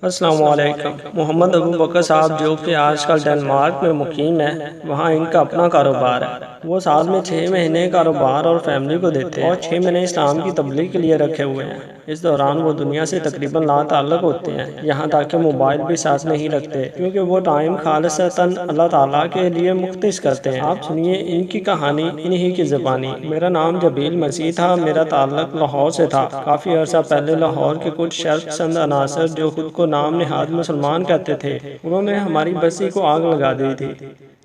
السلام علیکم۔ محمد ابو بکر صاحب جو کہ آج کل ڈنمارک میں مقیم ہے، وہاں ان کا اپنا کاروبار ہے۔ وہ سال میں 6 مہینے کاروبار اور فیملی کو دیتے ہیں اور 6 مہینے اسلام کی تبلیغ کے لیے رکھے ہوئے ہیں۔ اس دوران وہ دنیا سے تقریباً لا تعلق ہوتے ہیں، یہاں تک کہ موبائل بھی ساتھ نہیں رکھتے کیونکہ وہ ٹائم خالصتاً اللہ تعالیٰ کے لیے مختص کرتے ہیں۔ آپ سنیے ان کی کہانی انہی کی زبانی۔ میرا نام جبیل مسیح تھا، میرا تعلق لاہور سے تھا۔ کافی عرصہ پہلے لاہور کے کچھ شرق پسند عناصر جو خود کو نام نہاد مسلمان کہتے تھے، انہوں نے ہماری بستی کو آگ لگا دی تھی،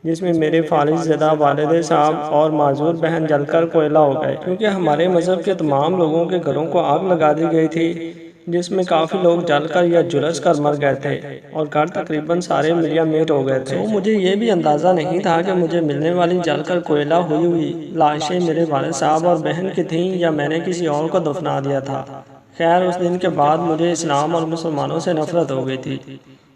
جس میں میرے فالج زدہ والد صاحب اور معذور بہن جل کر کوئلہ ہو گئے، کیونکہ ہمارے مذہب کے تمام لوگوں کے گھروں کو آگ لگا دی گئی تھی، جس میں کافی لوگ جل کر یا جلس کر مر گئے تھے اور گھر تقریباً سارے ملیا میٹ ہو گئے تھے۔ تو مجھے یہ بھی اندازہ نہیں تھا کہ مجھے ملنے والی جل کر کوئلہ ہوئی لاشیں میرے والد صاحب اور بہن کی تھیں یا میں نے کسی اور کو دفنا دیا تھا۔ خیر، اس دن کے بعد مجھے اسلام اور مسلمانوں سے نفرت ہو گئی تھی۔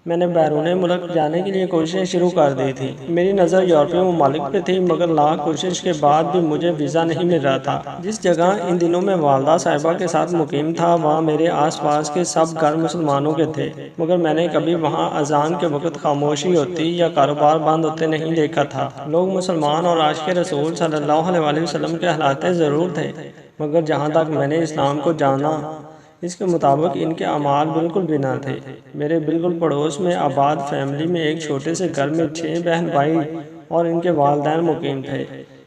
میں نے بیرون ملک جانے کے لیے کوششیں شروع کر دی تھی۔ میری نظر یورپی ممالک پہ تھی، مگر لاکھ کوشش کے بعد بھی مجھے ویزا نہیں مل رہا تھا۔ جس جگہ ان دنوں میں والدہ صاحبہ کے ساتھ مقیم تھا، وہاں میرے آس پاس کے سب گھر مسلمانوں کے تھے، مگر میں نے کبھی وہاں اذان کے وقت خاموشی ہوتی یا کاروبار بند ہوتے نہیں دیکھا تھا۔ لوگ مسلمان اور عاشق رسول صلی اللہ علیہ وسلم کے کہلاتے ضرور تھے، مگر جہاں تک میں نے اسلام کو جانا، اس کے مطابق ان کے اعمال بالکل بھی نہ تھے۔ میرے بالکل پڑوس میں آباد فیملی میں ایک چھوٹے سے گھر میں 6 بہن بھائی اور ان کے والدین مقیم تھے۔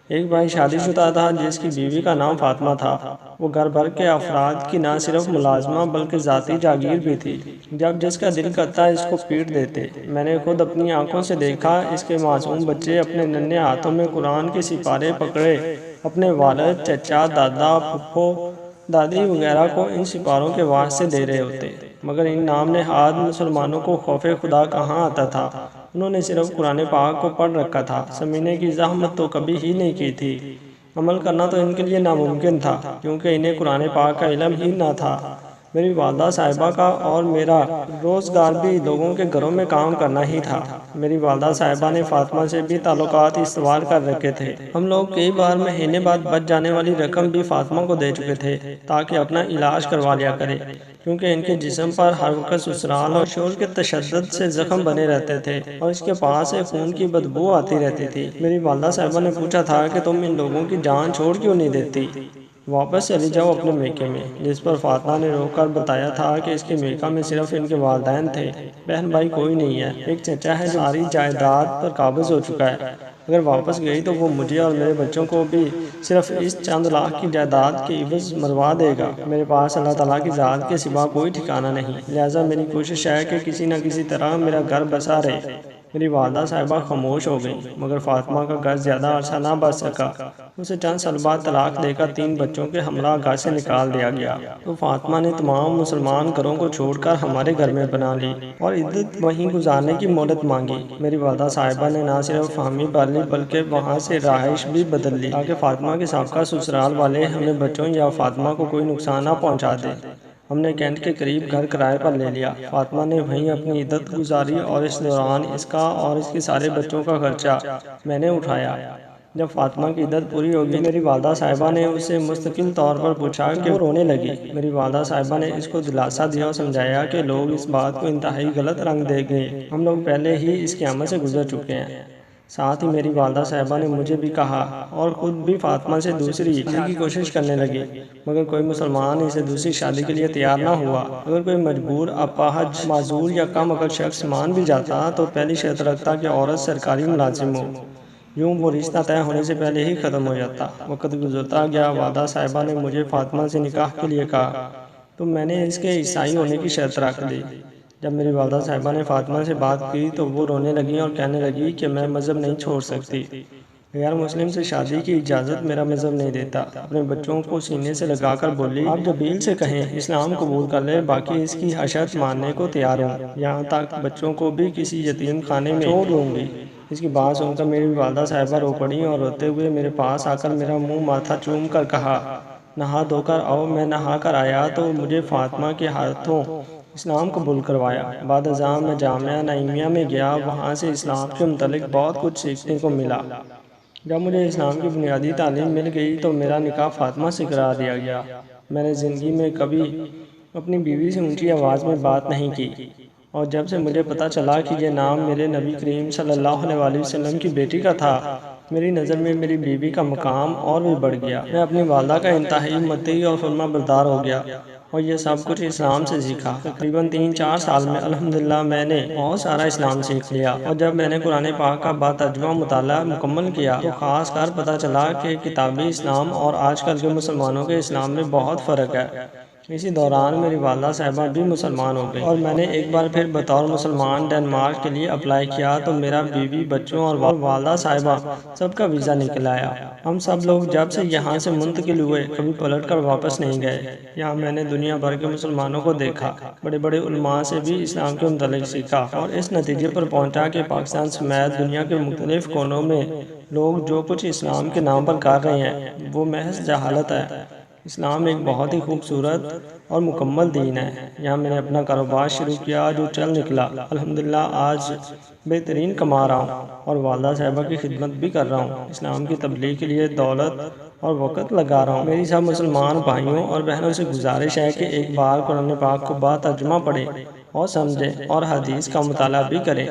ایک بھائی شادی شدہ تھا جس کی بیوی کا نام فاطمہ تھا۔ وہ گھر بھر کے افراد کی نہ صرف ملازمہ بلکہ ذاتی جاگیر بھی تھی۔ جب جس کا دل کرتا اس کو پیٹ دیتے۔ میں نے خود اپنی آنکھوں سے دیکھا اس کے معصوم بچے اپنے ننھے ہاتھوں میں قرآن کے سپارے پکڑے اپنے والد، چچا، دادا، پھپھو، دادی وغیرہ کو ان سپاروں کے واسطے دے رہے ہوتے، مگر ان نام نہاد مسلمانوں کو خوف خدا کہاں آتا تھا۔ انہوں نے صرف قرآن پاک کو پڑھ رکھا تھا، سمجھنے کی زحمت تو کبھی ہی نہیں کی تھی۔ عمل کرنا تو ان کے لیے ناممکن تھا، کیونکہ انہیں قرآن پاک کا علم ہی نہ تھا۔ میری والدہ صاحبہ کا اور میرا روزگار بھی لوگوں کے گھروں میں کام کرنا ہی تھا۔ میری والدہ صاحبہ نے فاطمہ سے بھی تعلقات استوار کر رکھے تھے۔ ہم لوگ کئی بار مہینے بعد بچ جانے والی رقم بھی فاطمہ کو دے چکے تھے تاکہ اپنا علاج کروا لیا کرے، کیونکہ ان کے جسم پر ہر وقت سسرال اور شوہر کے تشدد سے زخم بنے رہتے تھے اور اس کے پاس سے خون کی بدبو آتی رہتی تھی۔ میری والدہ صاحبہ نے پوچھا تھا کہ تم ان لوگوں کی جان چھوڑ کیوں نہیں دیتی، واپس چلی جاؤ اپنے میکے میں، جس پر فاطمہ نے رو کر بتایا تھا کہ اس کے میکہ میں صرف ان کے والدین تھے، بہن بھائی کوئی نہیں ہے، ایک چچا ہے جو ساری جائیداد پر قابض ہو چکا ہے، اگر واپس گئی تو وہ مجھے اور میرے بچوں کو بھی صرف اس چند لاکھ کی جائیداد کے عوض مروا دے گا۔ میرے پاس اللہ تعالیٰ کی ذات کے سوا کوئی ٹھکانہ نہیں، لہٰذا میری کوشش ہے کہ کسی نہ کسی طرح میرا گھر بسا رہے۔ میری والدہ صاحبہ خاموش ہو گئیں، مگر فاطمہ کا گھر زیادہ عرصہ نہ بچ سکا۔ اسے چند سال بعد طلاق دے کر 3 بچوں کے ہمراہ گھر سے نکال دیا گیا، تو فاطمہ نے تمام مسلمان گھروں کو چھوڑ کر ہمارے گھر میں بنا لی اور عدت وہیں گزارنے کی مہلت مانگی۔ میری والدہ صاحبہ نے نہ صرف فہمی بھر بلکہ وہاں سے رہائش بھی بدل لی تاکہ فاطمہ کے سابقہ سسرال والے ہمیں بچوں یا فاطمہ کو کوئی نقصان نہ پہنچا دیں۔ ہم نے کینٹ کے قریب گھر کرائے پر لے لیا۔ فاطمہ نے وہیں اپنی عدت گزاری اور اس دوران اس کا اور اس کے سارے بچوں کا خرچہ میں نے اٹھایا۔ جب فاطمہ کی عدت پوری ہو گئی، میری والدہ صاحبہ نے اس سے مستقل طور پر پوچھا کہ وہ رونے لگی۔ میری والدہ صاحبہ نے اس کو دلاسا دیا اور سمجھایا کہ لوگ اس بات کو انتہائی غلط رنگ دے گے، ہم لوگ پہلے ہی اس قیامت سے گزر چکے ہیں۔ ساتھ ہی میری والدہ صاحبہ نے مجھے بھی کہا اور خود بھی فاطمہ سے دوسری شادی کی کوشش کرنے لگی، مگر کوئی مسلمان اسے دوسری شادی کے لیے تیار نہ ہوا۔ اگر کوئی مجبور، اپاہج، معذور یا کم عقل شخص مان بھی جاتا تو پہلی شرط رکھتا کہ عورت سرکاری ملازم ہو، یوں وہ رشتہ طے ہونے سے پہلے ہی ختم ہو جاتا۔ وقت گزرتا گیا، والدہ صاحبہ نے مجھے فاطمہ سے نکاح کے لیے کہا تو میں نے اس کے عیسائی ہونے کی شرط رکھ دی۔ جب میری والدہ صاحبہ نے فاطمہ سے بات کی تو وہ رونے لگیں اور کہنے لگی کہ میں مذہب نہیں چھوڑ سکتی، غیر مسلم سے شادی کی اجازت میرا مذہب نہیں دیتا۔ اپنے بچوں کو سینے سے لگا کر بولی، آپ جبیل سے کہیں اسلام قبول کر لے، باقی اس کی حشر ماننے کو تیار ہوں، یہاں تک بچوں کو بھی کسی یتیم خانے میں چھوڑ دوں گی۔ اس کی بات سن کر میری والدہ صاحبہ رو پڑیں اور روتے ہوئے میرے پاس آ کر میرا منہ ماتھا چوم کر کہا، نہا دھو کر آؤ۔ میں نہا کر آیا تو مجھے فاطمہ کے ہاتھوں اسلام قبول کروایا۔ بعد ازاں میں جامعہ نعیمیہ میں گیا، وہاں سے اسلام کے متعلق بہت کچھ سیکھنے کو ملا۔ جب مجھے اسلام کی بنیادی تعلیم مل گئی تو میرا نکاح فاطمہ سے کرا دیا گیا۔ میں نے زندگی میں کبھی اپنی بیوی سے اونچی آواز میں بات نہیں کی، اور جب سے مجھے پتہ چلا کہ یہ نام میرے نبی کریم صلی اللہ علیہ وسلم کی بیٹی کا تھا، میری نظر میں میری بیوی کا مقام اور بھی بڑھ گیا۔ میں اپنی والدہ کا انتہائی مطیع اور فرما بردار ہو گیا، اور یہ سب کچھ اسلام سے سیکھا۔ تقریباً 3-4 سال میں الحمدللہ میں نے بہت سارا اسلام سیکھ لیا، اور جب میں نے قرآن پاک کا باترجمہ مطالعہ مکمل کیا تو خاص کر پتہ چلا کہ کتابی اسلام اور آج کل کے مسلمانوں کے اسلام میں بہت فرق ہے۔ اسی دوران میری والدہ صاحبہ بھی مسلمان ہو گئی، اور میں نے ایک بار پھر بطور مسلمان ڈنمارک کے لیے اپلائی کیا تو میرا بیوی، بچوں اور والدہ صاحبہ سب کا ویزا نکل آیا۔ ہم سب لوگ جب سے یہاں سے منتقل ہوئے کبھی پلٹ کر واپس نہیں گئے۔ یہاں میں نے دنیا بھر کے مسلمانوں کو دیکھا، بڑے بڑے علماء سے بھی اسلام کے متعلق سیکھا، اور اس نتیجے پر پہنچا کہ پاکستان سمیت دنیا کے مختلف کونوں میں لوگ جو کچھ اسلام کے نام پر کر رہے ہیں وہ محض جہالت ہے۔ اسلام ایک بہت ہی خوبصورت اور مکمل دین ہے۔ یہاں میں نے اپنا کاروبار شروع کیا جو چل نکلا۔ الحمدللہ آج بہترین کما رہا ہوں اور والدہ صاحبہ کی خدمت بھی کر رہا ہوں۔ اسلام کی تبلیغ کے لیے دولت اور وقت لگا رہا ہوں۔ میری سب مسلمان بھائیوں اور بہنوں سے گزارش ہے کہ ایک بار قرآن پاک کو باترجمہ پڑھیں اور سمجھیں اور حدیث کا مطالعہ بھی کریں۔